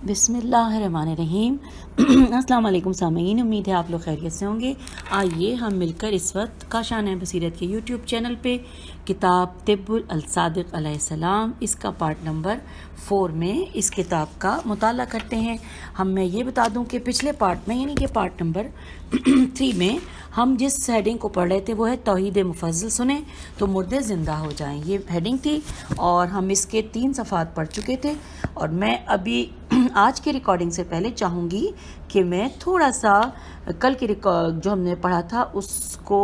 بسم اللہ الرحمن الرحیم۔ السلام علیکم سامعین، امید ہے آپ لوگ خیریت سے ہوں گے۔ آئیے ہم مل کر اس وقت کاشانہ بصیرت کے یوٹیوب چینل پہ کتاب طب الصادق علیہ السلام اس کا پارٹ نمبر 4 میں اس کتاب کا مطالعہ کرتے ہیں۔ میں یہ بتا دوں کہ پچھلے پارٹ میں یعنی کہ پارٹ نمبر 3 میں ہم جس ہیڈنگ کو پڑھ رہے تھے وہ ہے توحید مفضل سنیں تو مردے زندہ ہو جائیں، یہ ہیڈنگ تھی اور ہم اس کے 3 صفحات پڑھ چکے تھے۔ اور میں ابھی آج کی ریکارڈنگ سے پہلے چاہوں گی کہ میں تھوڑا سا کل کی جو ہم نے پڑھا تھا اس کو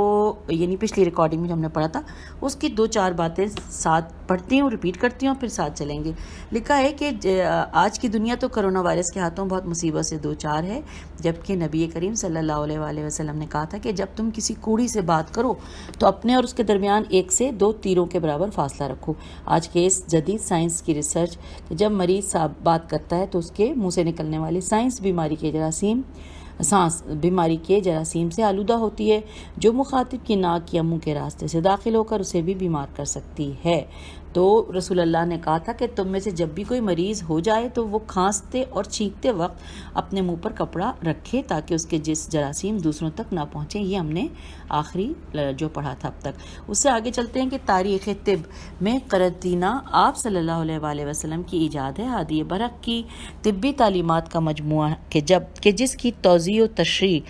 یعنی پچھلی ریکارڈنگ میں جو ہم نے پڑھا تھا اس کی 2-4 باتیں ساتھ پڑھتی ہوں، ریپیٹ کرتی ہوں، پھر ساتھ چلیں گے۔ لکھا ہے کہ آج کی دنیا تو کرونا وائرس کے ہاتھوں بہت مصیبت سے 2-4 ہے، جبکہ نبی کریم صلی اللہ علیہ وآلہ وسلم نے کہا تھا کہ جب تم کسی کوڑی سے بات کرو تو اپنے اور اس کے درمیان 1 سے 2 تیروں کے برابر فاصلہ رکھو۔ آج کے اس جدید سائنس کی ریسرچ کہ جب مریض صاحب بات کرتا ہے تو اس کے منہ سے نکلنے والی سانس بیماری کے جراثیم سے آلودہ ہوتی ہے، جو مخاطب کی ناک یا منہ کے راستے سے داخل ہو کر اسے بھی بیمار کر سکتی ہے۔ تو رسول اللہ نے کہا تھا کہ تم میں سے جب بھی کوئی مریض ہو جائے تو وہ کھانستے اور چھینکتے وقت اپنے منہ پر کپڑا رکھے تاکہ اس کے جراثیم دوسروں تک نہ پہنچیں۔ یہ ہم نے آخری جو پڑھا تھا اب تک۔ اس سے آگے چلتے ہیں کہ تاریخ طب میں قرنطینہ آپ صلی اللہ علیہ وآلہ وسلم کی ایجاد ہے، ہادی برق کی طبی تعلیمات کا مجموعہ کہ جس کی توضیح و تشریح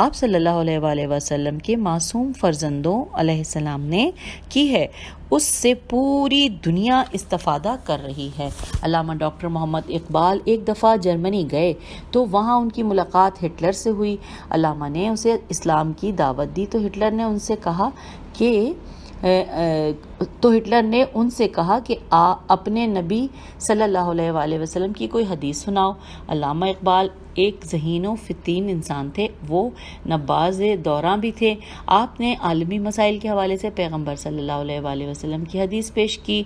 آپ صلی اللہ علیہ وآلہ وسلم کے معصوم فرزندوں علیہ السلام نے کی ہے، اس سے پوری دنیا استفادہ کر رہی ہے۔ علامہ ڈاکٹر محمد اقبال ایک دفعہ جرمنی گئے تو وہاں ان کی ملاقات ہٹلر سے ہوئی۔ علامہ نے اسے اسلام کی دعوت دی تو ہٹلر نے ان سے کہا کہ اپنے نبی صلی اللہ علیہ وآلہ وسلم کی کوئی حدیث سناؤ۔ علامہ اقبال ایک ذہین و فتین انسان تھے، وہ نباز دوراں بھی تھے۔ آپ نے عالمی مسائل کے حوالے سے پیغمبر صلی اللہ علیہ وآلہ وسلم کی حدیث پیش کی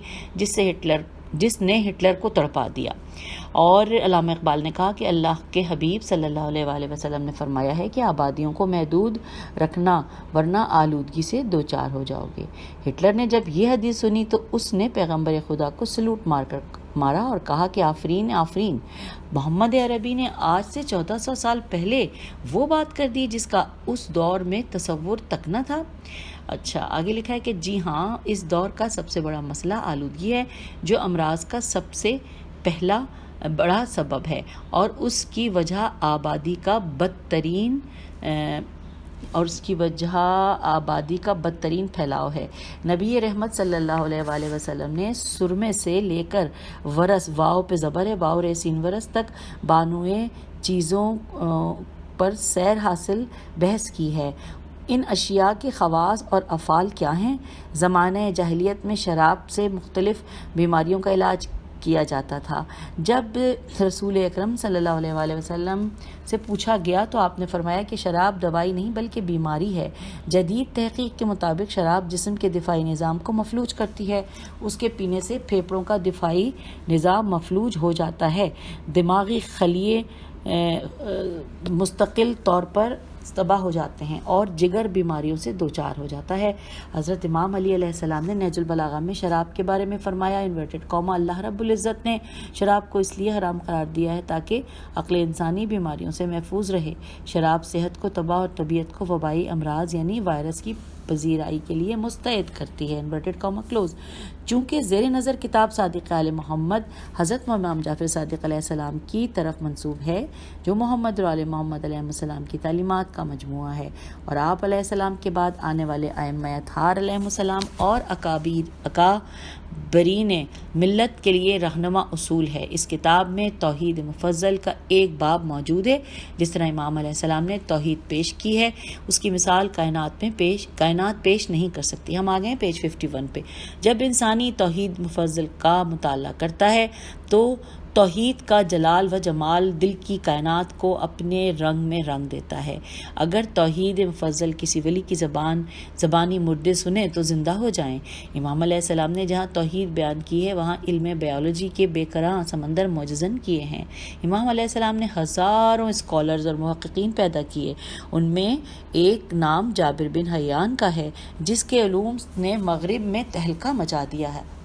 جس نے ہٹلر کو تڑپا دیا، اور علامہ اقبال نے کہا کہ اللہ کے حبیب صلی اللہ علیہ وآلہ وسلم نے فرمایا ہے کہ آبادیوں کو محدود رکھنا ورنہ آلودگی سے 2-4 ہو جاؤ گے۔ ہٹلر نے جب یہ حدیث سنی تو اس نے پیغمبر خدا کو سلوٹ مارا اور کہا کہ آفرین آفرین، محمد عربی نے آج سے 1400 سال پہلے وہ بات کر دی جس کا اس دور میں تصور تک نہ تھا۔ اچھا، آگے لکھا ہے کہ جی ہاں، اس دور کا سب سے بڑا مسئلہ آلودگی ہے، جو امراض کا سب سے بڑا سبب ہے، اور اس کی وجہ آبادی کا بدترین پھیلاؤ ہے۔ نبی رحمت صلی اللہ علیہ وآلہ وسلم نے سرمے سے لے کر ورس، واو پہ زبر ہے، واو ریسین ورس تک بانوئے چیزوں پر سیر حاصل بحث کی ہے۔ ان اشیاء کے خواص اور افعال کیا ہیں؟ زمانہ جاہلیت میں شراب سے مختلف بیماریوں کا علاج کیا جاتا تھا۔ جب رسول اکرم صلی اللہ علیہ وآلہ وسلم سے پوچھا گیا تو آپ نے فرمایا کہ شراب دوائی نہیں بلکہ بیماری ہے۔ جدید تحقیق کے مطابق شراب جسم کے دفاعی نظام کو مفلوج کرتی ہے، اس کے پینے سے پھیپھڑوں کا دفاعی نظام مفلوج ہو جاتا ہے، دماغی خلیے مستقل طور پر تباہ ہو جاتے ہیں اور جگر بیماریوں سے 2-4 ہو جاتا ہے۔ حضرت امام علی علیہ السلام نے نہج البلاغہ میں شراب کے بارے میں فرمایا، اللہ رب العزت نے شراب کو اس لیے حرام قرار دیا ہے تاکہ عقل انسانی بیماریوں سے محفوظ رہے۔ شراب صحت کو تباہ اور طبیعت کو وبائی امراض یعنی وائرس کی پذیرائی کے لیے مستعد کرتی ہے۔ چونکہ زیر نظر کتاب صادق آل محمد حضرت امام جعفر صادق علیہ السلام کی طرف منسوب ہے، جو محمد اور آل محمد علیہ السلام کی تعلیمات کا مجموعہ ہے، اور آپ علیہ السلام کے بعد آنے والے ائمہ اطہار علیہ السلام اور اکابرین ملت کے لیے رہنما اصول ہے۔ اس کتاب میں توحید مفضل کا ایک باب موجود ہے۔ جس طرح امام علیہ السلام نے توحید پیش کی ہے، اس کی مثال کائنات پیش نہیں کر سکتی۔ ہم آگئے ہیں پیج 51 پہ۔ جب انسانی توحید مفضل کا مطالعہ کرتا ہے تو توحید کا جلال و جمال دل کی کائنات کو اپنے رنگ میں رنگ دیتا ہے۔ اگر توحید مفضل کسی ولی کی زبانی مردے سنیں تو زندہ ہو جائیں۔ امام علیہ السلام نے جہاں توحید بیان کی ہے وہاں علم بیولوجی کے بے کراں سمندر معجزن کیے ہیں۔ امام علیہ السلام نے ہزاروں اسکالرز اور محققین پیدا کیے، ان میں ایک نام جابر بن حیان کا ہے جس کے علوم نے مغرب میں تہلکہ مچا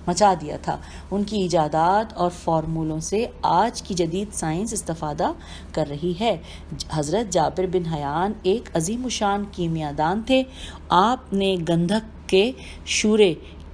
مچا دیا تھا۔ ان کی ایجادات اور فارمولوں سے آج کی جدید سائنس استفادہ کر رہی ہے۔ حضرت جابر بن حیان ایک عظیم الشان کیمیاء دان تھے۔ آپ نے گندھک کے شورے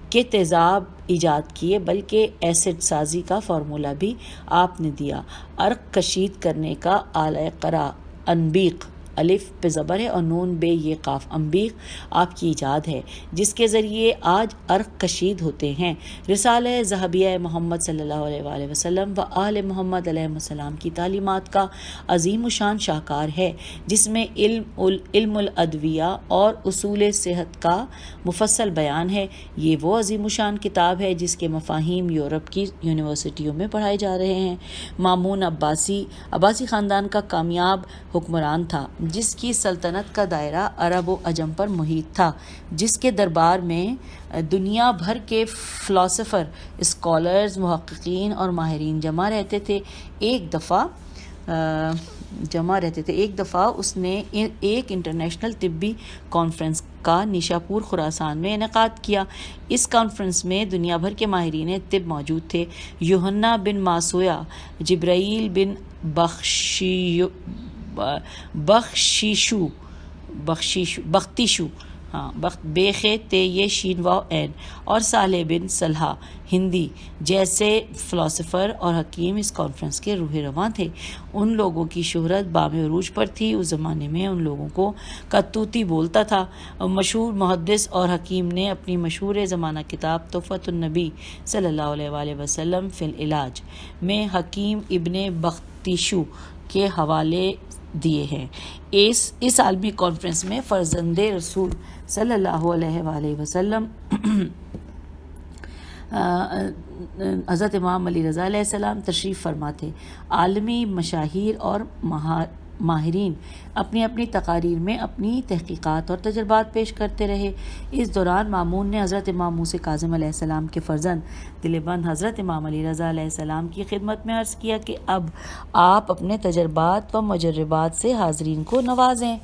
کے تیزاب ایجاد کیے، بلکہ ایسڈ سازی کا فارمولہ بھی آپ نے دیا۔ عرق کشید کرنے کا آلہ قرا انبیق، الف پہ زبر ہے اور نون بے یہ قاف، انبیق آپ کی ایجاد ہے، جس کے ذریعے آج عرق کشید ہوتے ہیں۔ رسالہ ذہبیہ محمد صلی اللہ علیہ وآلہ وسلم و آل محمد علیہ السلام کی تعلیمات کا عظیم الشان شاہکار ہے، جس میں علم الادویہ اور اصول صحت کا مفصل بیان ہے۔ یہ وہ عظیم الشان کتاب ہے جس کے مفاہیم یورپ کی یونیورسٹیوں میں پڑھائے جا رہے ہیں۔ مامون عباسی خاندان کا کامیاب حکمران تھا، جس کی سلطنت کا دائرہ عرب و عجم پر محیط تھا، جس کے دربار میں دنیا بھر کے فلاسفر، اسکالرز، محققین اور ماہرین جمع رہتے تھے۔ ایک دفعہ اس نے ایک انٹرنیشنل طبی کانفرنس کا نیشاپور خراسان میں انعقاد کیا۔ اس کانفرنس میں دنیا بھر کے ماہرین طب موجود تھے۔ یوحنا بن ماسویا، جبرائیل بن بختیشو بیخ تے یہ شین واو این، اور صالح بن صلحہ ہندی جیسے فلاسفر اور حکیم اس کانفرنس کے روح رواں تھے۔ ان لوگوں کی شہرت بام عروج پر تھی۔ اس زمانے میں ان لوگوں کو طوطی بولتا تھا۔ مشہور محدث اور حکیم نے اپنی مشہور زمانہ کتاب تحفۃ النبی صلی اللہ علیہ وآلہ وسلم فی العلاج میں حکیم ابن بختیشو کے حوالے دیے ہیں۔ اس عالمی کانفرنس میں فرزند رسول صلی اللہ علیہ وآلہ وسلم حضرت امام علی رضا علیہ السلام تشریف فرما تھے۔ عالمی مشاہیر اور ماہرین اپنی اپنی تقاریر میں اپنی تحقیقات اور تجربات پیش کرتے رہے۔ اس دوران مامون نے حضرت امام موسیٰ کاظم علیہ السلام کے فرزند دل بند حضرت امام علی رضا علیہ السلام کی خدمت میں عرض کیا کہ اب آپ اپنے تجربات و مجربات سے حاضرین کو نوازیں۔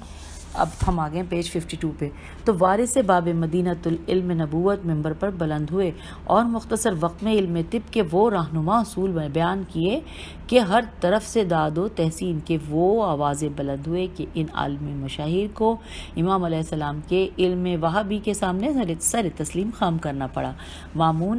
اب ہم آگے ہیں پیج 52 پہ۔ تو وارث باب مدینۃ العلم نبوت ممبر پر بلند ہوئے اور مختصر وقت میں علم طب کے وہ رہنما اصول بیان کیے کہ ہر طرف سے داد و تحسین کے وہ آوازیں بلند ہوئے کہ ان عالمی مشاہیر کو امام علیہ السلام کے علم وہابی کے سامنے سر تسلیم خم کرنا پڑا۔ مامون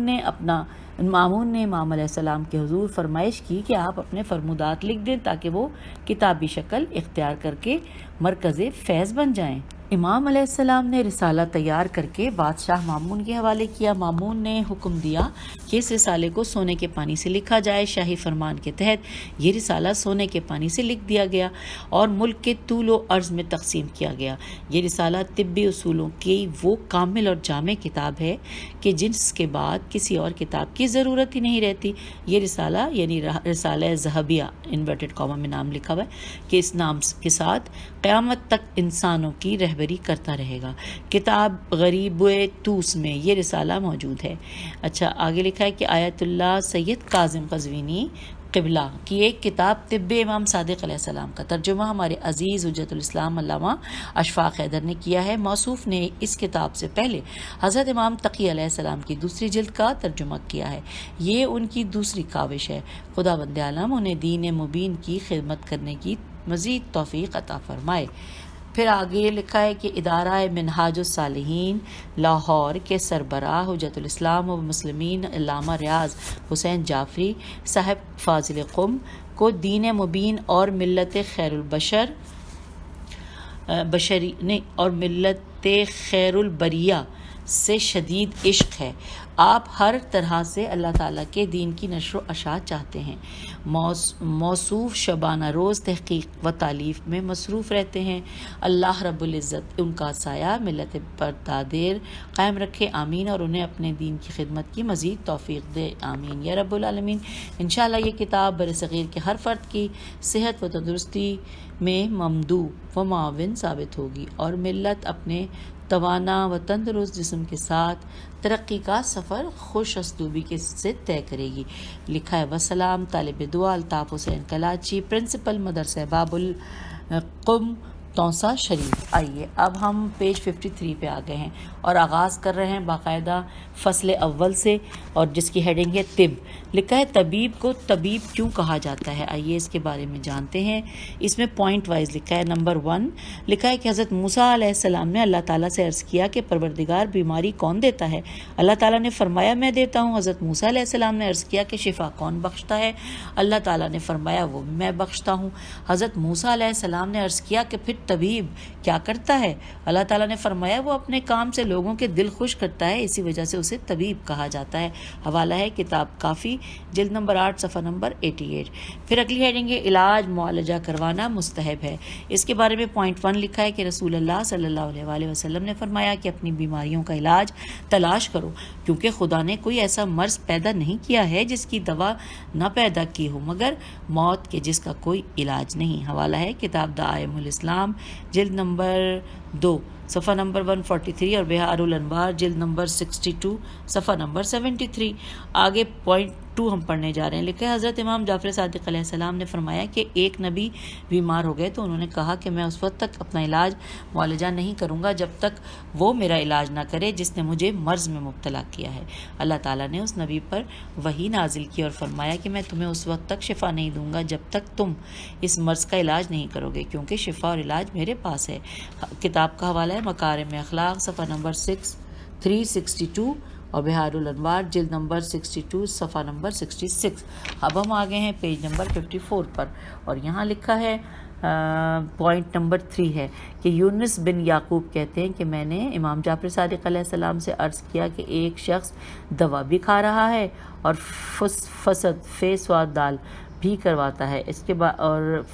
نے امام علیہ السلام کے حضور فرمائش کی کہ آپ اپنے فرمودات لکھ دیں تاکہ وہ کتابی شکل اختیار کر کے مرکز فیض بن جائیں۔ امام علیہ السلام نے رسالہ تیار کر کے بادشاہ مامون کے حوالے کیا۔ مامون نے حکم دیا کہ اس رسالے کو سونے کے پانی سے لکھا جائے۔ شاہی فرمان کے تحت یہ رسالہ سونے کے پانی سے لکھ دیا گیا اور ملک کے طول و عرض میں تقسیم کیا گیا۔ یہ رسالہ طبی اصولوں کی وہ کامل اور جامع کتاب ہے کہ جس کے بعد کسی اور کتاب کی ضرورت ہی نہیں رہتی۔ یہ رسالہ یعنی رسالہ ذہبیہ انورٹڈ کاما میں نام لکھا ہوا ہے کہ اس نام کے ساتھ قیامت تک انسانوں کی رہبری کرتا رہے گا۔ کتاب غریب توس میں یہ رسالہ موجود ہے۔ اچھا آگے لکھا ہے کہ آیت اللہ سید کاظم قزوینی قبلہ کی ایک کتاب طب امام صادق علیہ السلام کا ترجمہ ہمارے عزیز حجت الاسلام علامہ اشفاق حیدر نے کیا ہے۔ موصوف نے اس کتاب سے پہلے حضرت امام تقی علیہ السلام کی دوسری جلد کا ترجمہ کیا ہے۔ یہ ان کی دوسری کاوش ہے۔ خداوند عالم انہیں دین مبین کی خدمت کرنے کی مزید توفیق عطا فرمائے۔ پھر آگے لکھا ہے کہ ادارہ منہاج الصالحین لاہور کے سربراہ حجت الاسلام و مسلمین علامہ ریاض حسین جعفری صاحب فاضل قم کو دین مبین اور ملت خیر البریہ سے شدید عشق ہے۔ آپ ہر طرح سے اللہ تعالیٰ کے دین کی نشر و اشاعت چاہتے ہیں۔ موصوف شبانہ روز تحقیق و تالیف میں مصروف رہتے ہیں۔ اللہ رب العزت ان کا سایہ ملت پر دادیر قائم رکھے، آمین، اور انہیں اپنے دین کی خدمت کی مزید توفیق دے، آمین یا رب العالمین۔ انشاءاللہ یہ کتاب برصغیر کے ہر فرد کی صحت و تندرستی میں ممدو و معاون ثابت ہوگی اور ملت اپنے توانا و تندرست جسم کے ساتھ ترقی کا سفر خوش اسلوبی سے طے کرے گی۔ لکھا ہے وسلام طالب دعا الطاف حسین کلاچی، پرنسپل مدرسہ باب القم توسہ شریف۔ آئیے اب ہم پیج 53 پہ آ گئے ہیں اور آغاز کر رہے ہیں باقاعدہ فصل اول سے، اور جس کی ہیڈنگ ہے طب۔ لکھا ہے طبیب کو طبیب کیوں کہا جاتا ہے، آئیے اس کے بارے میں جانتے ہیں۔ اس میں پوائنٹ وائز لکھا ہے۔ نمبر 1 لکھا ہے کہ حضرت موسیٰ علیہ السلام نے اللہ تعالیٰ سے عرض کیا کہ پروردگار بیماری کون دیتا ہے؟ اللہ تعالیٰ نے فرمایا میں دیتا ہوں۔ حضرت موسیٰ علیہ السلام نے عرض کیا کہ شفا کون بخشتا ہے؟ اللہ تعالیٰ نے فرمایا وہ بھی میں بخشتا ہوں۔ حضرت موسیٰ علیہ السلام نے عرض کیا کہ پھر طبیب کیا کرتا ہے؟ اللہ تعالیٰ نے فرمایا وہ اپنے کام سے لوگوں کے دل خوش کرتا ہے، اسی وجہ سے اسے طبیب کہا جاتا ہے۔ حوالہ ہے کتاب کافی، جلد نمبر 8 صفحہ نمبر 88۔ پھر اگلی ہیڈنگ ہے علاج معالجہ کروانا مستحب ہے۔ اس کے بارے میں پوائنٹ 1 لکھا ہے کہ رسول اللہ صلی اللہ علیہ وآلہ وسلم نے فرمایا کہ اپنی بیماریوں کا علاج تلاش کرو، کیونکہ خدا نے کوئی ایسا مرض پیدا نہیں کیا ہے جس کی دوا نہ پیدا کی ہو مگر موت کے، جس کا کوئی علاج نہیں۔ حوالہ ہے کتاب دعائم الاسلام، جلد نمبر 2 صفحہ نمبر 143 اور بہار الانوار جلد نمبر 62 صفحہ نمبر 73۔ آگے پوائنٹ 2 ہم پڑھنے جا رہے ہیں۔ لکھا ہے حضرت امام جعفر صادق علیہ السلام نے فرمایا کہ ایک نبی بیمار ہو گئے تو انہوں نے کہا کہ میں اس وقت تک اپنا علاج معالجہ نہیں کروں گا جب تک وہ میرا علاج نہ کرے جس نے مجھے مرض میں مبتلا کیا ہے۔ اللہ تعالیٰ نے اس نبی پر وحی نازل کی اور فرمایا کہ میں تمہیں اس وقت تک شفا نہیں دوں گا جب تک تم اس مرض کا علاج نہیں کرو گے، کیونکہ شفا اور علاج میرے پاس ہے۔ کتاب کا حوالہ ہے مکارم اخلاق صفحہ نمبر 362 اور بہار الانوار جلد نمبر 62 صفحہ نمبر 66۔ اب ہم آگے ہیں پیج نمبر 54 پر، اور یہاں لکھا ہے پوائنٹ نمبر 3 ہے کہ یونس بن یعقوب کہتے ہیں کہ میں نے امام جعفر صادق علیہ السلام سے عرض کیا کہ ایک شخص دوا بھی کھا رہا ہے اور فسد فے سواد دال بھی کرواتا ہے۔ اس کے بعد اور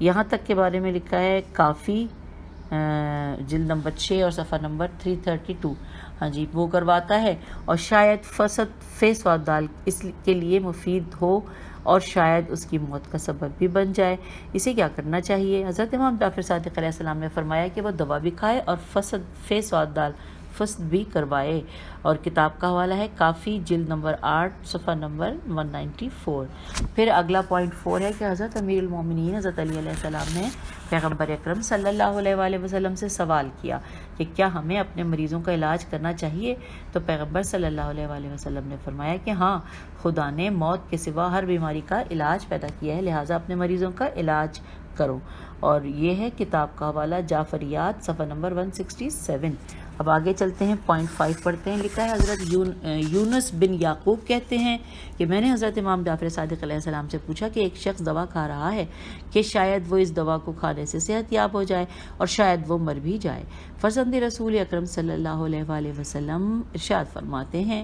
یہاں تک کے بارے میں لکھا ہے کافی جلد نمبر 6 اور صفحہ نمبر 332۔ ہاں جی، وہ کرواتا ہے اور شاید فسد فے سواد دال اس کے لیے مفید ہو اور شاید اس کی موت کا سبب بھی بن جائے۔ اسے کیا کرنا چاہیے؟ حضرت امام جعفر صادق علیہ السلام نے فرمایا کہ وہ دوا بھی کھائے اور فسد فے سواد دال فسد بھی کروائے، اور کتاب کا حوالہ ہے کافی جلد نمبر 8 صفحہ نمبر 194۔ پھر اگلا پوائنٹ 4 ہے کہ حضرت امیر المومنین حضرت علی علیہ السلام نے پیغمبر اکرم صلی اللہ علیہ وآلہ وسلم سے سوال کیا کہ کیا ہمیں اپنے مریضوں کا علاج کرنا چاہیے؟ تو پیغمبر صلی اللہ علیہ وآلہ وسلم نے فرمایا کہ ہاں، خدا نے موت کے سوا ہر بیماری کا علاج پیدا کیا ہے، لہٰذا اپنے مریضوں کا علاج کرو۔ اور یہ ہے کتاب کا حوالہ جعفریات صفحہ نمبر 167۔ اب آگے چلتے ہیں، پوائنٹ 5 پڑھتے ہیں۔ لکھا ہے حضرت یونس بن یعقوب کہتے ہیں کہ میں نے حضرت امام جعفر صادق علیہ السلام سے پوچھا کہ ایک شخص دوا کھا رہا ہے کہ شاید وہ اس دوا کو کھانے سے صحت یاب ہو جائے اور شاید وہ مر بھی جائے۔ فرزند رسول اکرم صلی اللہ علیہ وآلہ وسلم ارشاد فرماتے ہیں،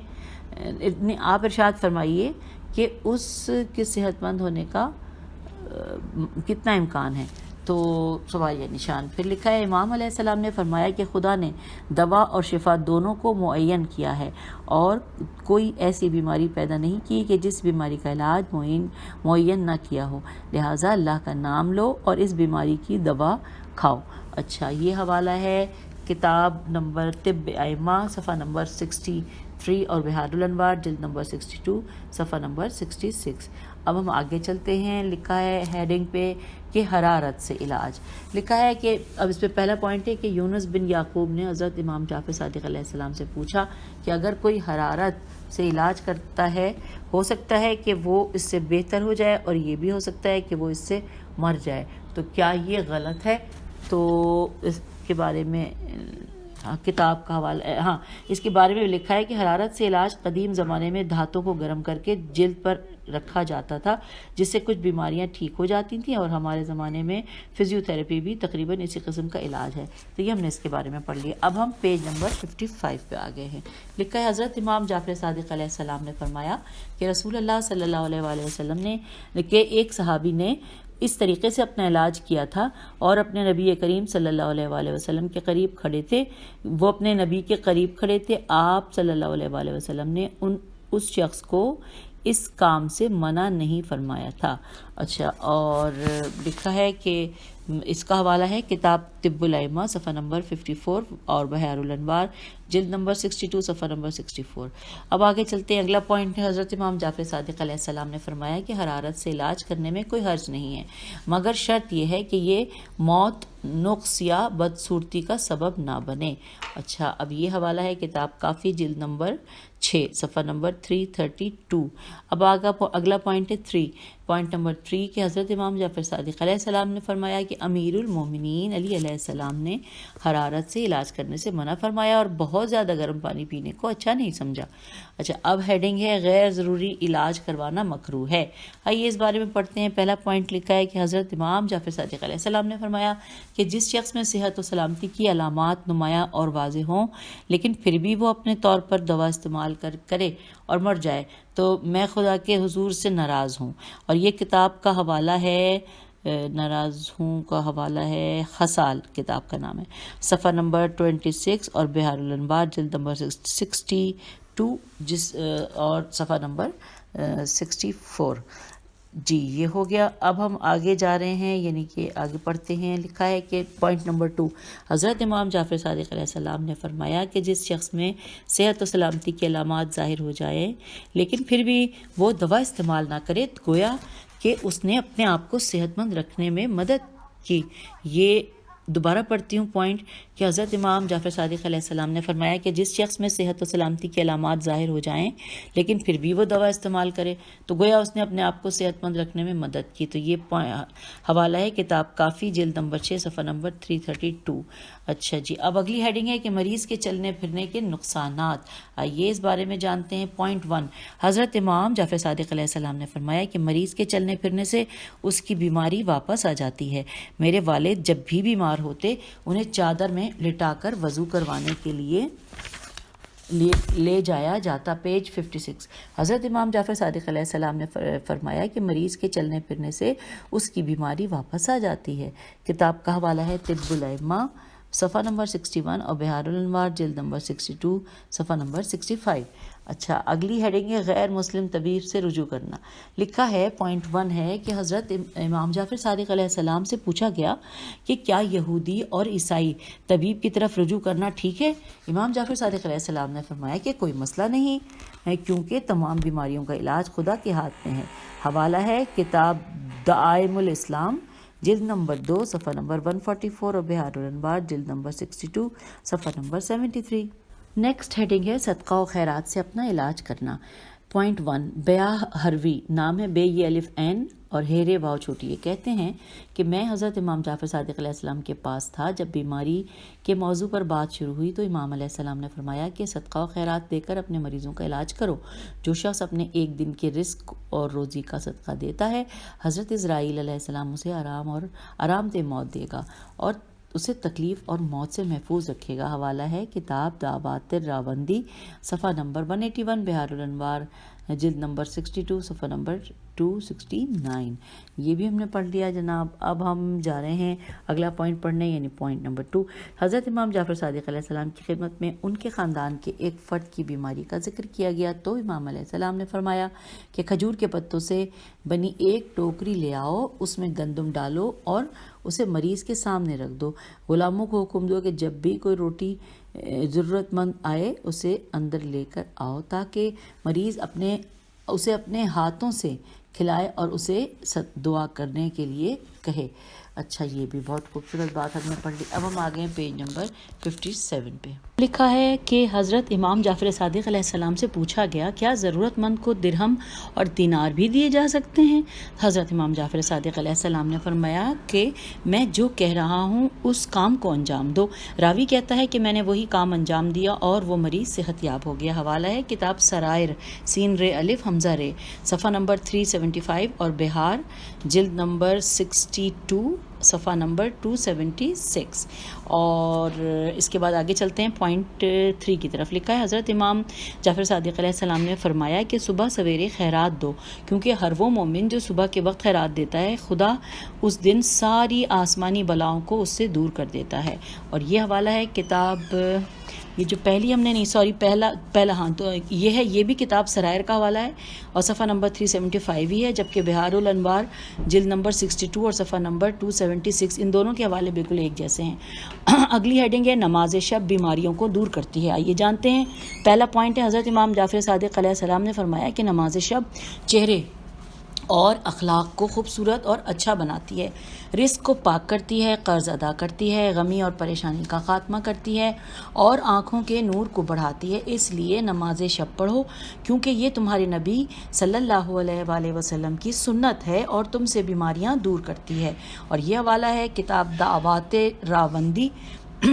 آپ ارشاد فرمائیے کہ اس کے صحت مند ہونے کا کتنا امکان ہے؟ تو سوالیہ نشان۔ پھر لکھا ہے امام علیہ السلام نے فرمایا کہ خدا نے دوا اور شفا دونوں کو معین کیا ہے اور کوئی ایسی بیماری پیدا نہیں کی کہ جس بیماری کا علاج معین نہ کیا ہو، لہٰذا اللہ کا نام لو اور اس بیماری کی دوا کھاؤ۔ اچھا، یہ حوالہ ہے کتاب نمبر طب ائمہ صفحہ نمبر 63 اور بہار الانوار جلد نمبر 62 صفحہ نمبر 66۔ اب ہم آگے چلتے ہیں۔ لکھا ہے ہیڈنگ پہ کہ حرارت سے علاج۔ لکھا ہے کہ اب اس پہ پہلا پوائنٹ ہے کہ یونس بن یعقوب نے حضرت امام جعفر صادق علیہ السلام سے پوچھا کہ اگر کوئی حرارت سے علاج کرتا ہے، ہو سکتا ہے کہ وہ اس سے بہتر ہو جائے اور یہ بھی ہو سکتا ہے کہ وہ اس سے مر جائے، تو کیا یہ غلط ہے؟ تو اس کے بارے میں کتاب کا حوالہ اس کے بارے میں لکھا ہے کہ حرارت سے علاج قدیم زمانے میں دھاتوں کو گرم کر کے جلد پر رکھا جاتا تھا جس سے کچھ بیماریاں ٹھیک ہو جاتی تھیں، اور ہمارے زمانے میں فزیوتھراپی بھی تقریباً اسی قسم کا علاج ہے۔ تو یہ ہم نے اس کے بارے میں پڑھ لیا۔ اب ہم پیج نمبر 55 پہ آ گئے ہیں۔ لکھا ہے حضرت امام جعفر صادق علیہ السلام نے فرمایا کہ رسول اللہ صلی اللہ علیہ وآلہ وسلم نے کہ ایک صحابی نے اس طریقے سے اپنا علاج کیا تھا اور اپنے نبی کریم صلی اللہ علیہ وآلہ وسلم کے قریب کھڑے تھے، وہ اپنے نبی کے قریب کھڑے تھے، آپ صلی اللہ علیہ وآلہ وسلم نے اس شخص کو اس کام سے منع نہیں فرمایا تھا۔ اچھا، اور لکھا ہے کہ اس کا حوالہ ہے کتاب طب الائمہ صفحہ نمبر 54 اور بحار الانوار جلد نمبر 62 صفحہ نمبر 64۔ اب آگے چلتے ہیں، اگلا پوائنٹ ہے حضرت امام جعفر صادق علیہ السلام نے فرمایا کہ حرارت سے علاج کرنے میں کوئی حرج نہیں ہے، مگر شرط یہ ہے کہ یہ موت، نقص یا بدصورتی کا سبب نہ بنے۔ اچھا، اب یہ حوالہ ہے کتاب کافی جلد نمبر 6 صفحہ نمبر 332۔ اب اگلا پوائنٹ ہے 3، پوائنٹ نمبر 3 کہ حضرت امام جعفر صادق علیہ السلام نے فرمایا کہ امیر المومنین علی علیہ السلام نے حرارت سے علاج کرنے سے منع فرمایا اور بہت زیادہ گرم پانی پینے کو اچھا نہیں سمجھا۔ اچھا، اب ہیڈنگ ہے غیر ضروری علاج کروانا مکروہ ہے۔ آئیے اس بارے میں پڑھتے ہیں۔ پہلا پوائنٹ لکھا ہے کہ حضرت امام جعفر صادق علیہ السلام نے فرمایا کہ جس شخص میں صحت و سلامتی کی علامات نمایاں اور واضح ہوں لیکن پھر بھی وہ اپنے طور پر دوا استعمال کرے اور مر جائے تو میں خدا کے حضور سے ناراض ہوں۔ اور یہ کتاب کا حوالہ ہے، ناراض ہوں کا حوالہ ہے، خصال کتاب کا نام ہے، صفحہ نمبر 26 اور بحار الانوار جلد نمبر 62 اور صفحہ نمبر 64۔ جی، یہ ہو گیا۔ اب ہم آگے جا رہے ہیں، یعنی کہ آگے پڑھتے ہیں۔ لکھا ہے کہ پوائنٹ نمبر 2، حضرت امام جعفر صادق علیہ السلام نے فرمایا کہ جس شخص میں صحت و سلامتی کی علامات ظاہر ہو جائیں لیکن پھر بھی وہ دوا استعمال نہ کرے تو گویا کہ اس نے اپنے آپ کو صحت مند رکھنے میں مدد کی۔ یہ دوبارہ پڑھتی ہوں پوائنٹ کہ حضرت امام جعفر صادق علیہ السلام نے فرمایا کہ جس شخص میں صحت و سلامتی کی علامات ظاہر ہو جائیں لیکن پھر بھی وہ دوا استعمال کرے تو گویا اس نے اپنے آپ کو صحت مند رکھنے میں مدد کی۔ تو یہ حوالہ ہے کتاب کافی جلد نمبر 6 صفحہ نمبر 332۔ اچھا جی، اب اگلی ہیڈنگ ہے کہ مریض کے چلنے پھرنے کے نقصانات۔ آئیے اس بارے میں جانتے ہیں۔ پوائنٹ 1، حضرت امام جعفر صادق علیہ السلام نے فرمایا کہ مریض کے چلنے پھرنے سے اس کی بیماری واپس آ جاتی ہے۔ میرے والد جب بھی بیمار ہوتے انہیں چادر میں لٹا کر وضو کروانے کے لیے لے جایا جاتا۔ پیج 56۔ حضرت امام جعفر صادق علیہ السلام نے فرمایا کہ مریض کے چلنے پھرنے سے اس کی بیماری واپس آ جاتی ہے۔ کتاب کا حوالہ ہے طب الائمہ صفحہ نمبر 61 اور بحار الانوار جلد نمبر 62 صفحہ نمبر 65۔ اچھا، اگلی ہیڈنگ ہے غیر مسلم طبیب سے رجوع کرنا۔ لکھا ہے پوائنٹ 1 ہے کہ حضرت امام جعفر صادق علیہ السلام سے پوچھا گیا کہ کیا یہودی اور عیسائی طبیب کی طرف رجوع کرنا ٹھیک ہے؟ امام جعفر صادق علیہ السلام نے فرمایا کہ کوئی مسئلہ نہیں ہے کیونکہ تمام بیماریوں کا علاج خدا کے ہاتھ میں ہے۔ حوالہ ہے کتاب دعائم الاسلام جلد نمبر 2 صفحہ نمبر 144 اور بحار الانوار جلد نمبر 62 صفحہ نمبر 73۔ نیکسٹ ہیڈنگ ہے صدقہ و خیرات سے اپنا علاج کرنا۔ پوائنٹ 1، بیع ہروی نام ہے، بے یہ الف عین اور ہیرے واو چھوٹی، یہ کہتے ہیں کہ میں حضرت امام جعفر صادق علیہ السلام کے پاس تھا جب بیماری کے موضوع پر بات شروع ہوئی تو امام علیہ السلام نے فرمایا کہ صدقہ و خیرات دے کر اپنے مریضوں کا علاج کرو۔ جو شخص اپنے ایک دن کے رزق اور روزی کا صدقہ دیتا ہے حضرت اسرائیل علیہ السلام اسے آرام دہ موت دے گا اور اسے تکلیف اور موت سے محفوظ رکھے گا۔ حوالہ ہے کتاب دعوات راوندی صفحہ نمبر 181 بحار الانوار جلد نمبر 62 صفحہ نمبر 269۔ یہ بھی ہم نے پڑھ لیا جناب۔ اب ہم جا رہے ہیں اگلا پوائنٹ پڑھنے، یعنی پوائنٹ نمبر 2۔ حضرت امام جعفر صادق علیہ السلام کی خدمت میں ان کے خاندان کے ایک فرد کی بیماری کا ذکر کیا گیا تو امام علیہ السلام نے فرمایا کہ کھجور کے پتوں سے بنی ایک ٹوکری لے آؤ، اس میں گندم ڈالو اور اسے مریض کے سامنے رکھ دو۔ غلاموں کو حکم دو کہ جب بھی کوئی روٹی ضرورت مند آئے اسے اندر لے کر آؤ تاکہ مریض اسے اپنے ہاتھوں سے کھلائے اور اسے دعا کرنے کے لیے کہے۔ اچھا، یہ بھی بہت خوبصورت بات ہم نے پڑھ لی۔ اب ہم آگے ہیں پیج نمبر 57 پہ۔ لکھا ہے کہ حضرت امام جعفر صادق علیہ السلام سے پوچھا گیا کیا ضرورت مند کو درہم اور دینار بھی دیے جا سکتے ہیں؟ حضرت امام جعفر صادق علیہ السلام نے فرمایا کہ میں جو کہہ رہا ہوں اس کام کو انجام دو۔ راوی کہتا ہے کہ میں نے وہی کام انجام دیا اور وہ مریض صحت یاب ہو گیا۔ حوالہ ہے کتاب سرائر سین رے الف حمزہ رے صفحہ نمبر 375 اور بہار جلد نمبر 62 صفحہ نمبر 276۔ اور اس کے بعد آگے چلتے ہیں پوائنٹ 3 کی طرف۔ لکھا ہے حضرت امام جعفر صادق علیہ السلام نے فرمایا کہ صبح سویرے خیرات دو کیونکہ ہر وہ مومن جو صبح کے وقت خیرات دیتا ہے خدا اس دن ساری آسمانی بلاؤں کو اس سے دور کر دیتا ہے۔ اور یہ حوالہ ہے کتاب یہ جو پہلی ہم نے نہیں سوری پہلا ہاں تو یہ ہے، یہ بھی کتاب سرائر کا حوالہ ہے اور صفحہ نمبر 375 ہی ہے، جبکہ بہار الانوار جلد نمبر 62 اور صفحہ نمبر 276 ان دونوں کے حوالے بالکل ایک جیسے ہیں۔ اگلی ہیڈنگ ہے نماز شب بیماریوں کو دور کرتی ہے۔ آئیے جانتے ہیں، پہلا پوائنٹ ہے حضرت امام جعفر صادق علیہ السلام نے فرمایا کہ نماز شب چہرے اور اخلاق کو خوبصورت اور اچھا بناتی ہے، رزق کو پاک کرتی ہے، قرض ادا کرتی ہے، غمی اور پریشانی کا خاتمہ کرتی ہے اور آنکھوں کے نور کو بڑھاتی ہے۔ اس لیے نماز شب پڑھو، کیونکہ یہ تمہارے نبی صلی اللہ علیہ وآلہ وسلم کی سنت ہے اور تم سے بیماریاں دور کرتی ہے۔ اور یہ حوالہ ہے کتاب دعوات راوندی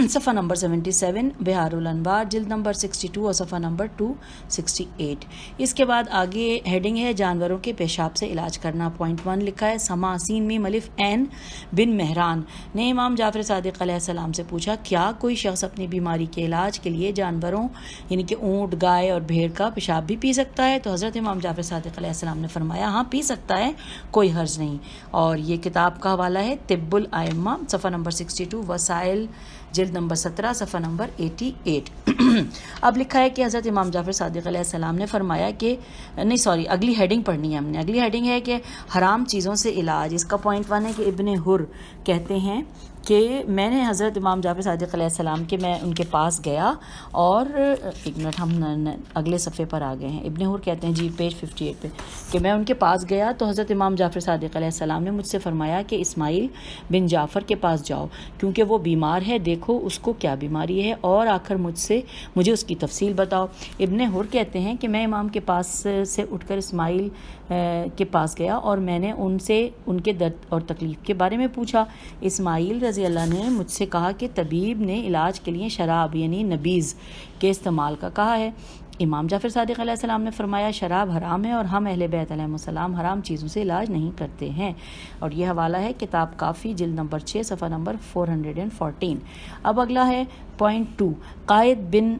صفحہ نمبر 77، بہار الانوار جلد نمبر 62 اور صفحہ نمبر 268۔ اس کے بعد آگے ہیڈنگ ہے جانوروں کے پیشاب سے علاج کرنا۔ پوائنٹ 1 لکھا ہے سما سین میم الف این بن مہران نے امام جعفر صادق علیہ السلام سے پوچھا، کیا کوئی شخص اپنی بیماری کے علاج کے لیے جانوروں یعنی کہ اونٹ، گائے اور بھیڑ کا پیشاب بھی پی سکتا ہے؟ تو حضرت امام جعفر صادق علیہ السلام نے فرمایا ہاں پی سکتا ہے، کوئی حرج نہیں۔ اور یہ کتاب کا حوالہ ہے طب الائمہ صفحہ نمبر 62، وسائل جلد نمبر 17 صفحہ نمبر 88۔ اب لکھا ہے کہ حضرت امام جعفر صادق علیہ السلام نے فرمایا کہ اگلی ہیڈنگ پڑھنی ہے ہم نے۔ اگلی ہیڈنگ ہے کہ حرام چیزوں سے علاج۔ اس کا پوائنٹ 1 ہے کہ ابن حر کہتے ہیں کہ میں نے حضرت امام جعفر صادق علیہ السلام کے میں ان کے پاس گیا اور ایک منٹ ہم اگلے صفحے پر آ گئے ہیں۔ ابن حر کہتے ہیں جی پیج 58 پہ کہ میں ان کے پاس گیا تو حضرت امام جعفر صادق علیہ السلام نے مجھ سے فرمایا کہ اسماعیل بن جعفر کے پاس جاؤ کیونکہ وہ بیمار ہے، دیکھو اس کو کیا بیماری ہے اور آخر مجھے اس کی تفصیل بتاؤ۔ ابن حر کہتے ہیں کہ میں امام کے پاس سے اٹھ کر اسماعیل کے پاس گیا اور میں نے ان سے ان کے درد اور تکلیف کے بارے میں پوچھا۔ اسماعیل رضی اللہ نے مجھ سے کہا کہ طبیب نے علاج کے لیے شراب یعنی نبیذ کے استعمال کا کہا ہے۔ امام جعفر صادق علیہ السلام نے فرمایا شراب حرام ہے اور ہم اہل بیت علیہ السلام حرام چیزوں سے علاج نہیں کرتے ہیں۔ اور یہ حوالہ ہے کتاب کافی جلد نمبر 6 صفحہ نمبر 414۔ اب اگلا ہے پوائنٹ 2، قائد بن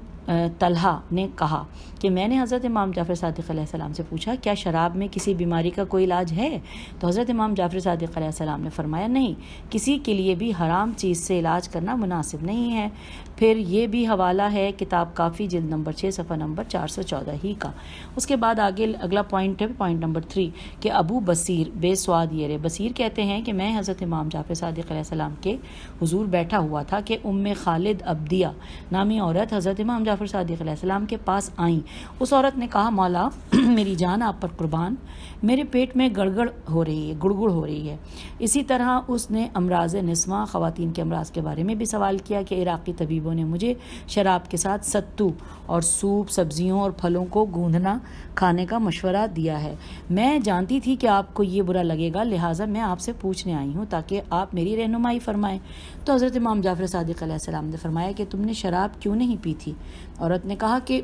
طلحہ نے کہا کہ میں نے حضرت امام جعفر صادق علیہ السلام سے پوچھا کیا شراب میں کسی بیماری کا کوئی علاج ہے؟ تو حضرت امام جعفر صادق علیہ السلام نے فرمایا نہیں، کسی کے لیے بھی حرام چیز سے علاج کرنا مناسب نہیں ہے۔ پھر یہ بھی حوالہ ہے کتاب کافی جلد نمبر 6 صفحہ نمبر 414 ہی کا۔ اس کے بعد آگے اگلا پوائنٹ ہے پوائنٹ نمبر 3 کہ ابو بصیر بے سواد یرے بصیر کہتے ہیں کہ میں حضرت امام جعفر صادق علیہ السلام کے حضور بیٹھا ہوا تھا کہ خالد عبدیہ نامی عورت حضرت امام جعفر صادق علیہ السلام کے پاس آئیں۔ اس عورت نے کہا مولا میری جان آپ پر قربان، میرے پیٹ میں گڑگڑ ہو رہی ہے۔ اسی طرح اس نے امراض نسواں خواتین کے امراض کے بارے میں بھی سوال کیا کہ عراقی طبیبوں نے مجھے شراب کے ساتھ ستو اور سوپ، سبزیوں اور پھلوں کو گوندھنا کھانے کا مشورہ دیا ہے۔ میں جانتی تھی کہ آپ کو یہ برا لگے گا، لہٰذا میں آپ سے پوچھنے آئی ہوں تاکہ آپ میری رہنمائی فرمائیں۔ تو حضرت امام جعفر صادق علیہ السلام نے فرمایا کہ تم نے شراب کیوں نہیں پی تھی؟ عورت نے کہا کہ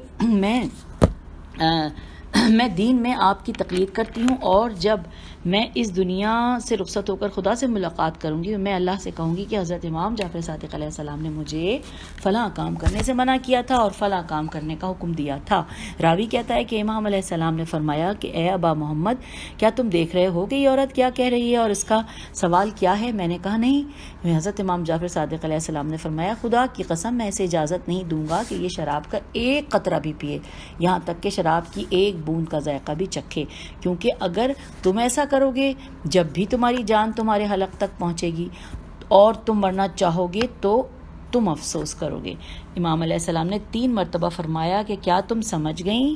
میں دین میں آپ کی تقلید کرتی ہوں اور جب میں اس دنیا سے رخصت ہو کر خدا سے ملاقات کروں گی میں اللہ سے کہوں گی کہ حضرت امام جعفر صادق علیہ السلام نے مجھے فلاں کام کرنے سے منع کیا تھا اور فلاں کام کرنے کا حکم دیا تھا۔ راوی کہتا ہے کہ امام علیہ السلام نے فرمایا کہ اے ابا محمد کیا تم دیکھ رہے ہو کہ یہ عورت کیا کہہ رہی ہے اور اس کا سوال کیا ہے؟ میں نے کہا نہیں۔ حضرت امام جعفر صادق علیہ السلام نے فرمایا خدا کی قسم میں اسے اجازت نہیں دوں گا کہ یہ شراب کا ایک قطرہ بھی پیے، یہاں تک کہ شراب کی ایک بوند کا ذائقہ بھی چکھے، کیونکہ اگر تم ایسا کرو گے جب بھی تمہاری جان تمہارے حلق تک پہنچے گی اور تم مرنا چاہو گے تو تم افسوس کرو گے۔ امام علیہ السلام نے 3 مرتبہ فرمایا کہ کیا تم سمجھ گئیں؟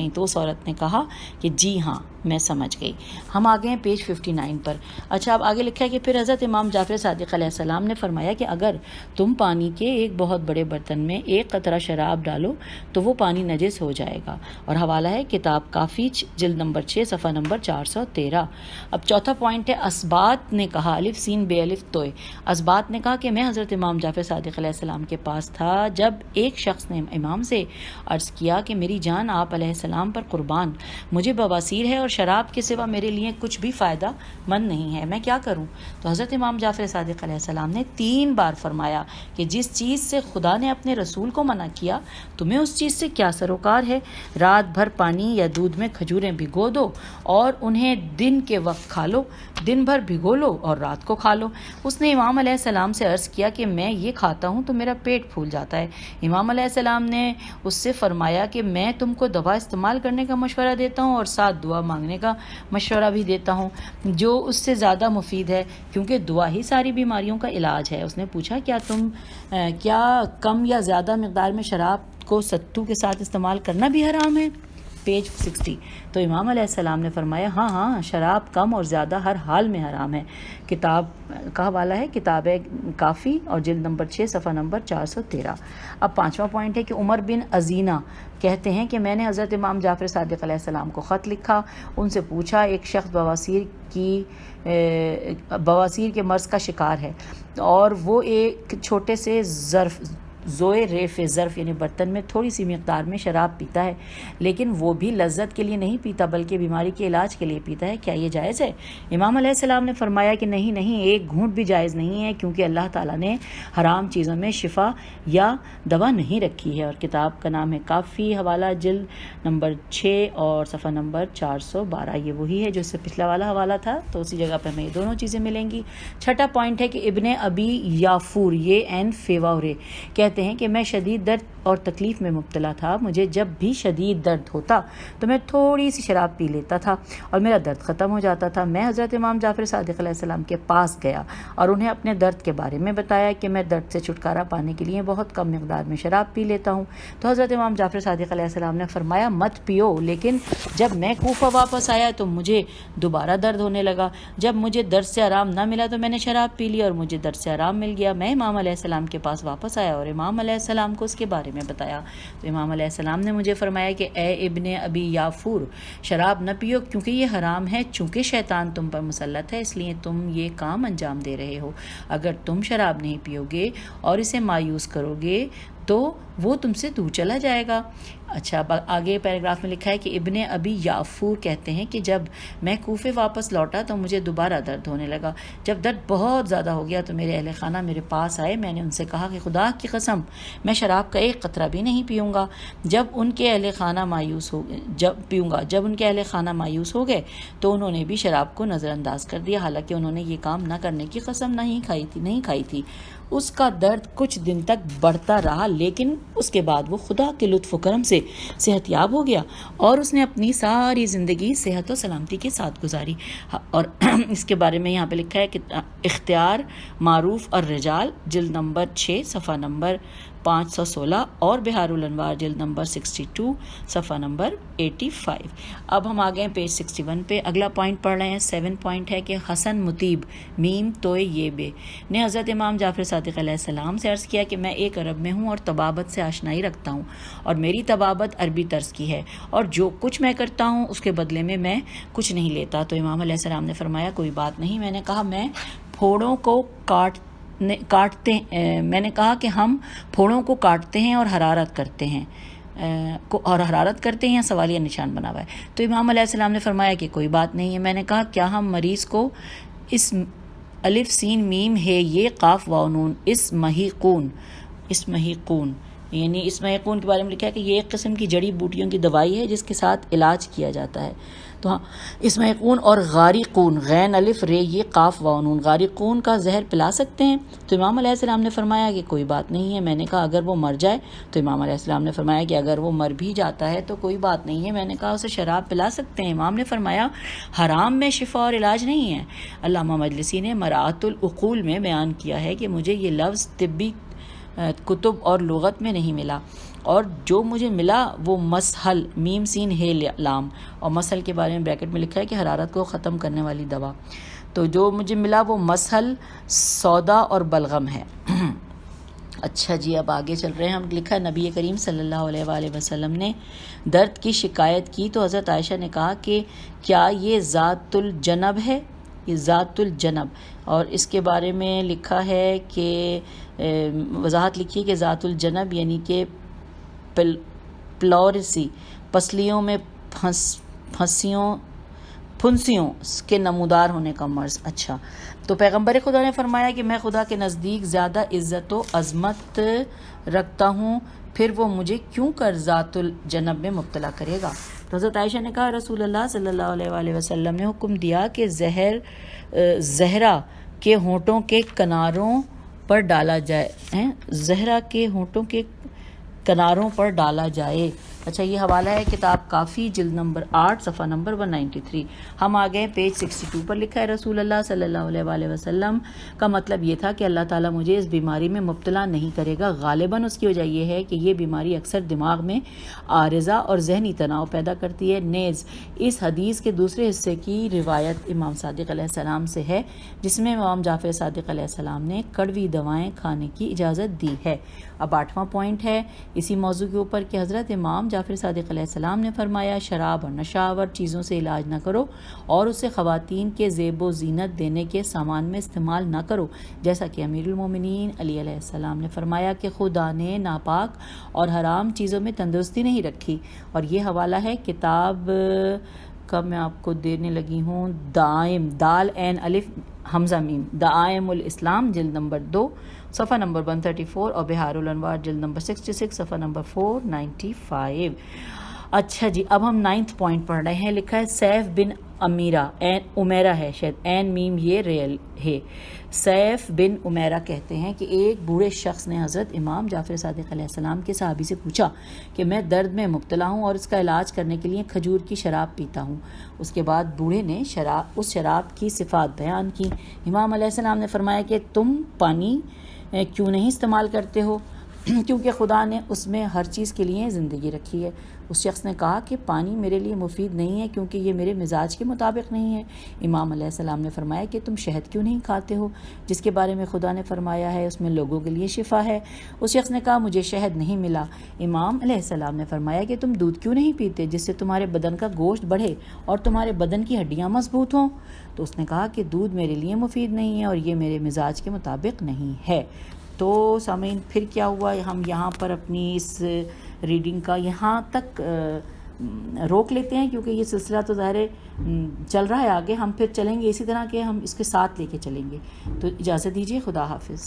تو اس عورت نے کہا کہ جی ہاں میں سمجھ گئی۔ ہم آگے ہیں پیج 59 پر۔ اچھا اب آگے لکھا ہے کہ پھر حضرت امام جعفر صادق علیہ السلام نے فرمایا کہ اگر تم پانی کے ایک بہت بڑے برتن میں ایک قطرہ شراب ڈالو تو وہ پانی نجس ہو جائے گا۔ اور حوالہ ہے کتاب کافی جلد نمبر 6 صفحہ نمبر 413۔ اب چوتھا پوائنٹ ہے اسبات نے کہا الف سین بے الف توئے، اسبات نے کہا کہ میں حضرت امام جعفر صادق علیہ السلام کے پاس تھا جب ایک شخص نے امام سے عرض کیا کہ میری جان آپ علیہ السلام پر قربان، مجھے بواسیر ہے اور شراب کے سوا میرے لیے کچھ بھی فائدہ مند نہیں ہے، میں کیا کروں؟ تو حضرت امام جعفر صادق علیہ السلام نے 3 بار فرمایا کہ جس چیز سے خدا نے اپنے رسول کو منع کیا تمہیں اس چیز سے کیا سروکار ہے؟ رات بھر پانی یا دودھ میں کھجوریں بھگو دو اور انہیں دن کے وقت کھا لو، دن بھر بھگو لو اور رات کو کھا لو۔ اس نے امام علیہ السلام سے عرض کیا کہ میں یہ کھاتا ہوں تو میرا پیٹ پھول جاتا ہے۔ امام علیہ السلام نے اس سے فرمایا کہ میں تم کو دوا استعمال کرنے کا مشورہ دیتا ہوں اور ساتھ دعا مانگنے کا مشورہ بھی دیتا ہوں جو اس سے زیادہ مفید ہے، کیونکہ دعا ہی ساری بیماریوں کا علاج ہے۔ اس نے پوچھا کیا کم یا زیادہ مقدار میں شراب کو ستو کے ساتھ استعمال کرنا بھی حرام ہے؟ پیج 60۔ تو امام علیہ السلام نے فرمایا ہاں شراب کم اور زیادہ ہر حال میں حرام ہے۔ کتاب کا حوالہ ہے کتاب کافی اور جلد نمبر 6 صفحہ نمبر 413۔ اب 5واں پوائنٹ ہے کہ عمر بن ازینہ کہتے ہیں کہ میں نے حضرت امام جعفر صادق علیہ السلام کو خط لکھا، ان سے پوچھا ایک شخص بواسیر کے مرض کا شکار ہے اور وہ ایک چھوٹے سے ظرف یعنی برتن میں تھوڑی سی مقدار میں شراب پیتا ہے، لیکن وہ بھی لذت کے لیے نہیں پیتا بلکہ بیماری کے علاج کے لیے پیتا ہے، کیا یہ جائز ہے؟ امام علیہ السلام نے فرمایا کہ نہیں، ایک گھونٹ بھی جائز نہیں ہے، کیونکہ اللہ تعالیٰ نے حرام چیزوں میں شفا یا دوا نہیں رکھی ہے۔ اور کتاب کا نام ہے کافی، حوالہ جلد نمبر 6 اور صفحہ نمبر 412۔ یہ وہی ہے جو اس سے پچھلا والا حوالہ تھا، تو اسی جگہ پہ ہمیں یہ دونوں چیزیں ملیں گی۔ 6واں پوائنٹ ہے کہ ابن ابی یافور فیواورے کہتے ہیں کہ میں شدید درد اور تکلیف میں مبتلا تھا، مجھے جب بھی شدید درد ہوتا تو میں تھوڑی سی شراب پی لیتا تھا اور میرا درد ختم ہو جاتا تھا۔ میں حضرت امام جعفر صادق علیہ السلام کے پاس گیا اور انہیں اپنے درد کے بارے میں بتایا کہ میں درد سے چھٹکارا پانے کے لیے بہت کم مقدار میں شراب پی لیتا ہوں۔ تو حضرت امام جعفر صادق علیہ السلام نے فرمایا مت پیو، لیکن جب میں کوفہ واپس آیا تو مجھے دوبارہ درد ہونے لگا۔ جب مجھے درد سے آرام نہ ملا تو میں نے شراب پی لی اور مجھے درد سے آرام مل گیا۔ میں امام علیہ السلام کے پاس واپس آیا اور امام علیہ السلام کو اس کے بارے میں بتایا، تو امام علیہ السلام نے مجھے فرمایا کہ اے ابن ابی یافور، شراب نہ پیو کیونکہ یہ حرام ہے، چونکہ شیطان تم پر مسلط ہے، اس لیے تم یہ کام انجام دے رہے ہو۔ اگر تم شراب نہیں پیو گے اور اسے مایوس کرو گے تو وہ تم سے دور چلا جائے گا۔ اچھا، آگے پیراگراف میں لکھا ہے کہ ابن ابی یافور کہتے ہیں کہ جب میں کوفے واپس لوٹا تو مجھے دوبارہ درد ہونے لگا۔ جب درد بہت زیادہ ہو گیا تو میرے اہل خانہ میرے پاس آئے، میں نے ان سے کہا کہ خدا کی قسم میں شراب کا ایک قطرہ بھی نہیں پیوں گا۔ جب ان کے اہل خانہ مایوس ہو گئے تو انہوں نے بھی شراب کو نظر انداز کر دیا، حالانکہ انہوں نے یہ کام نہ کرنے کی قسم نہیں کھائی تھی۔ اس کا درد کچھ دن تک بڑھتا رہا، لیکن اس کے بعد وہ خدا کے لطف و کرم سے صحت یاب ہو گیا اور اس نے اپنی ساری زندگی صحت و سلامتی کے ساتھ گزاری۔ اور اس کے بارے میں یہاں پہ لکھا ہے کہ اختیار معروف الرجال جلد نمبر 6 صفحہ نمبر 516 اور بہار الانوار جلد نمبر 62 صفحہ نمبر 85۔ اب ہم آگئے پیج 61 پہ، اگلا پوائنٹ پڑھ رہے ہیں۔ 7 پوائنٹ ہے کہ حسن مطیب نے حضرت امام جعفر صادق علیہ السلام سے عرض کیا کہ میں ایک عرب میں ہوں اور طبابت سے آشنائی رکھتا ہوں اور میری طبابت عربی طرز کی ہے اور جو کچھ میں کرتا ہوں اس کے بدلے میں کچھ نہیں لیتا۔ تو امام علیہ السلام نے فرمایا کوئی بات نہیں۔ میں نے کہا میں پھوڑوں کو میں نے کہا کہ ہم پھوڑوں کو کاٹتے ہیں اور حرارت کرتے ہیں، سوالیہ نشان بنا ہوا ہے۔ تو امام علیہ السلام نے فرمایا کہ کوئی بات نہیں ہے۔ میں نے کہا کیا ہم مریض کو اس الف سین میم ہے یہ قاف واو نون اسمہیقون یعنی اسمہیقون کے بارے میں لکھا ہے کہ یہ ایک قسم کی جڑی بوٹیوں کی دوائی ہے جس کے ساتھ علاج کیا جاتا ہے۔ تو ہاں، اسمہیقون اور غارقون غین الف رے یہ قاف واو نون غارقون کا زہر پلا سکتے ہیں؟ تو امام علیہ السلام نے فرمایا کہ کوئی بات نہیں ہے۔ میں نے کہا اگر وہ مر جائے؟ تو امام علیہ السلام نے فرمایا کہ اگر وہ مر بھی جاتا ہے تو کوئی بات نہیں ہے۔ میں نے کہا اسے شراب پلا سکتے ہیں؟ امام نے فرمایا حرام میں شفا اور علاج نہیں ہے۔ علامہ مجلسی نے مراعات العقول میں بیان کیا ہے کہ مجھے یہ لفظ طبی کتب اور لغت میں نہیں ملا، اور جو مجھے ملا وہ مسحل میم سین ہے لام، اور مسحل کے بارے میں بریکٹ میں لکھا ہے کہ حرارت کو ختم کرنے والی دوا۔ تو جو مجھے ملا وہ مسحل سودا اور بلغم ہے۔ اچھا جی، اب آگے چل رہے ہیں ہم۔ لکھا نبی کریم صلی اللہ علیہ وآلہ وسلم نے درد کی شکایت کی تو حضرت عائشہ نے کہا کہ کیا یہ ذات الجنب ہے؟ یہ ذات الجنب، اور اس کے بارے میں لکھا ہے کہ وضاحت لکھی کہ ذات الجنب یعنی کہ پلورسی پسلیوں میں پھنسیوں کے نمودار ہونے کا مرض۔ اچھا، تو پیغمبر خدا نے فرمایا کہ میں خدا کے نزدیک زیادہ عزت و عظمت رکھتا ہوں، پھر وہ مجھے کیوں کر ذات الجنب میں مبتلا کرے گا؟ تو حضرت عائشہ نے کہا رسول اللہ صلی اللہ علیہ وآلہ وسلم نے حکم دیا کہ زہرا کے ہونٹوں کے کناروں پر ڈالا جائے، زہرا کے ہونٹوں کے کناروں پر ڈالا جائے۔ اچھا، یہ حوالہ ہے کتاب کافی، جلد نمبر 8 صفحہ نمبر 193۔ ہم آ گئے پیج 62 پر، لکھا ہے رسول اللہ صلی اللہ علیہ وآلہ وسلم کا مطلب یہ تھا کہ اللہ تعالیٰ مجھے اس بیماری میں مبتلا نہیں کرے گا۔ غالباً اس کی وجہ یہ ہے کہ یہ بیماری اکثر دماغ میں عارضہ اور ذہنی تناؤ پیدا کرتی ہے۔ نیز اس حدیث کے دوسرے حصے کی روایت امام صادق علیہ السلام سے ہے، جس میں امام جعفر صادق علیہ السلام نے کڑوی دوائیں کھانے کی اجازت دی ہے۔ اب 8واں پوائنٹ ہے اسی موضوع کے اوپر کہ حضرت امام جعفر صادق علیہ السلام نے فرمایا، شراب اور نشاور چیزوں سے علاج نہ کرو اور اسے خواتین کے زیب و زینت دینے کے سامان میں استعمال نہ کرو، جیسا کہ امیر المومنین علی علیہ السلام نے فرمایا کہ خدا نے ناپاک اور حرام چیزوں میں تندرستی نہیں رکھی۔ اور یہ حوالہ ہے کتاب کا، میں آپ کو دینے لگی ہوں، دائم، دال عین الف حمزہ میم، دعائم الاسلام، جلد نمبر 2 صفحہ نمبر 134، اور بہار الانوار جلد نمبر 66 صفحہ نمبر 495۔ اچھا جی، اب ہم 9 پوائنٹ پڑھ رہے ہیں۔ لکھا ہے سیف بن امیرہ، عمیرہ ہے شاید، این میم یہ ریل ہے، سیف بن عمیرہ کہتے ہیں کہ ایک بوڑھے شخص نے حضرت امام جعفر صادق علیہ السلام کے صحابی سے پوچھا کہ میں درد میں مبتلا ہوں اور اس کا علاج کرنے کے لیے کھجور کی شراب پیتا ہوں۔ اس کے بعد بوڑھے نے اس شراب کی صفات بیان کی۔ امام علیہ السلام نے فرمایا کہ تم پانی کیوں نہیں استعمال کرتے ہو، کیونکہ خدا نے اس میں ہر چیز کے لیے زندگی رکھی ہے۔ اس شخص نے کہا کہ پانی میرے لیے مفید نہیں ہے کیونکہ یہ میرے مزاج کے مطابق نہیں ہے۔ امام علیہ السلام نے فرمایا کہ تم شہد کیوں نہیں کھاتے ہو، جس کے بارے میں خدا نے فرمایا ہے اس میں لوگوں کے لیے شفا ہے۔ اس شخص نے کہا مجھے شہد نہیں ملا۔ امام علیہ السلام نے فرمایا کہ تم دودھ کیوں نہیں پیتے جس سے تمہارے بدن کا گوشت بڑھے اور تمہارے بدن کی ہڈیاں مضبوط ہوں؟ تو اس نے کہا کہ دودھ میرے لیے مفید نہیں ہے اور یہ میرے مزاج کے مطابق نہیں ہے۔ تو سامعین پھر کیا ہوا، ہم یہاں پر اپنی اس ریڈنگ کا یہاں تک روک لیتے ہیں، کیونکہ یہ سلسلہ تو ظاہر چل رہا ہے، آگے ہم پھر چلیں گے اسی طرح کہ ہم اس کے ساتھ لے کے چلیں گے۔ تو اجازت دیجیے، خدا حافظ۔